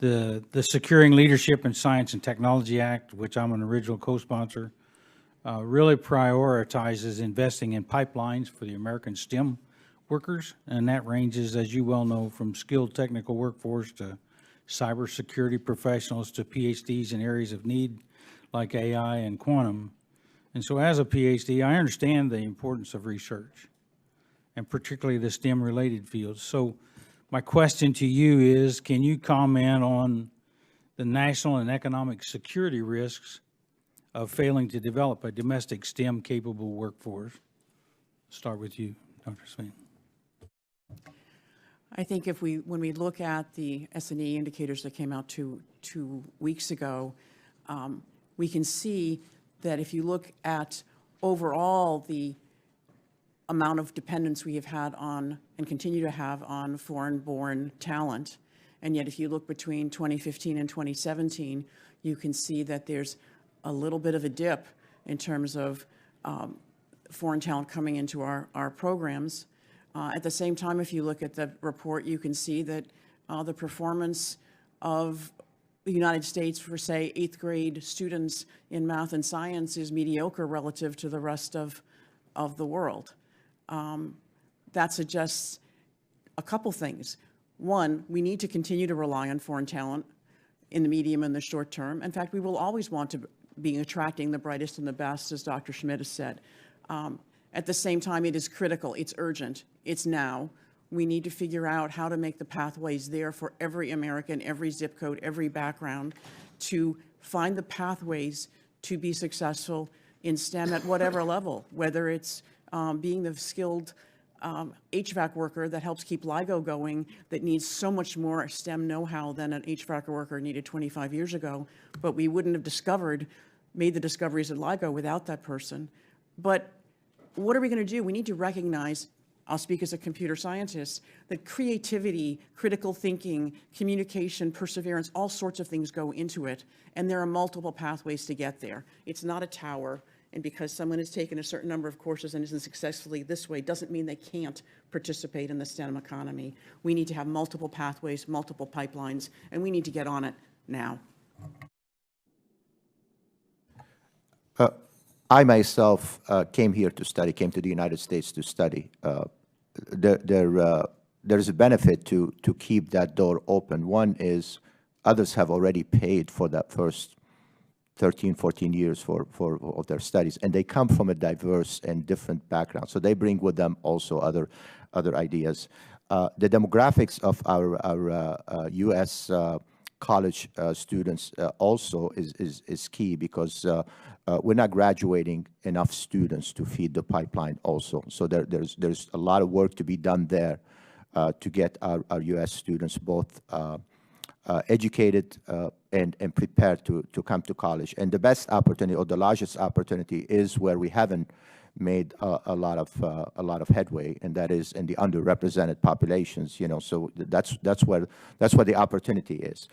The Securing Leadership in Science and Technology Act, which I'm an original co-sponsor, really prioritizes investing in pipelines for the American STEM workers, and that ranges, as you well know, from skilled technical workforce to cybersecurity professionals to PhDs in areas of need like AI and quantum. And so as a PhD, I understand the importance of research, and particularly the STEM-related fields. So my question to you is, can you comment on the national and economic security risks of failing to develop a domestic STEM-capable workforce? Start with you, Dr. Swain. I think when we look at the S&E indicators that came out two weeks ago, we can see that if you look at overall the amount of dependence we have had on and continue to have on foreign-born talent, and yet if you look between 2015 and 2017, you can see that there's a little bit of a dip in terms of foreign talent coming into our programs. At the same time, if you look at the report, you can see that the performance of the United States for, say, 8th grade students in math and science is mediocre relative to the rest of the world. That suggests a couple things. One, we need to continue to rely on foreign talent in the medium and the short term. In fact, we will always want to be attracting the brightest and the best, as Dr. Schmidt has said. At the same time, it is critical, it's urgent, it's now. We need to figure out how to make the pathways there for every American, every zip code, every background, to find the pathways to be successful in STEM at whatever level, whether it's being the skilled HVAC worker that helps keep LIGO going, that needs so much more STEM know-how than an HVAC worker needed 25 years ago, but we wouldn't have made the discoveries at LIGO without that person. But what are we going to do? We need to recognize, I'll speak as a computer scientist, that creativity, critical thinking, communication, perseverance, all sorts of things go into it, and there are multiple pathways to get there. It's not a tower, and because someone has taken a certain number of courses and isn't successfully this way doesn't mean they can't participate in the STEM economy. We need to have multiple pathways, multiple pipelines, and we need to get on it now. I myself came to the United States to study. There's a benefit to keep that door open. One is others have already paid for that first 13, 14 years of their studies, and they come from a diverse and different background. So they bring with them also other ideas. The demographics of our U.S. College students also is key, because we're not graduating enough students to feed the pipeline also. So there's a lot of work to be done there to get our U.S. students both educated and prepared to come to college. And the best opportunity, or the largest opportunity, is where we haven't made a lot of headway, and that is in the underrepresented populations. So that's where the opportunity is.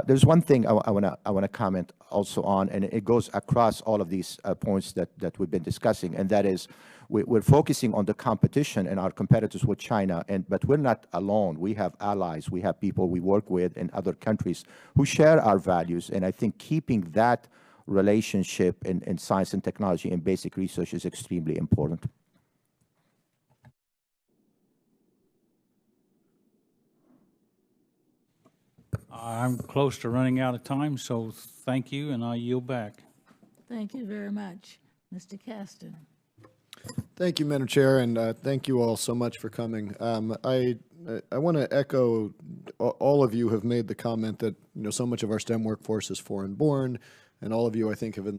There's one thing I want to comment also on, and it goes across all of these points that we've been discussing, and that is we're focusing on the competition and our competitors with China, but we're not alone. We have allies. We have people we work with in other countries who share our values, and I think keeping that relationship in science and technology and basic research is extremely important. I'm close to running out of time, so thank you, and I yield back. Thank you very much. Mr. Caston. Thank you, Madam Chair, and thank you all so much for coming. I want to echo, all of you have made the comment that so much of our STEM workforce is foreign-born, and all of you, I think, have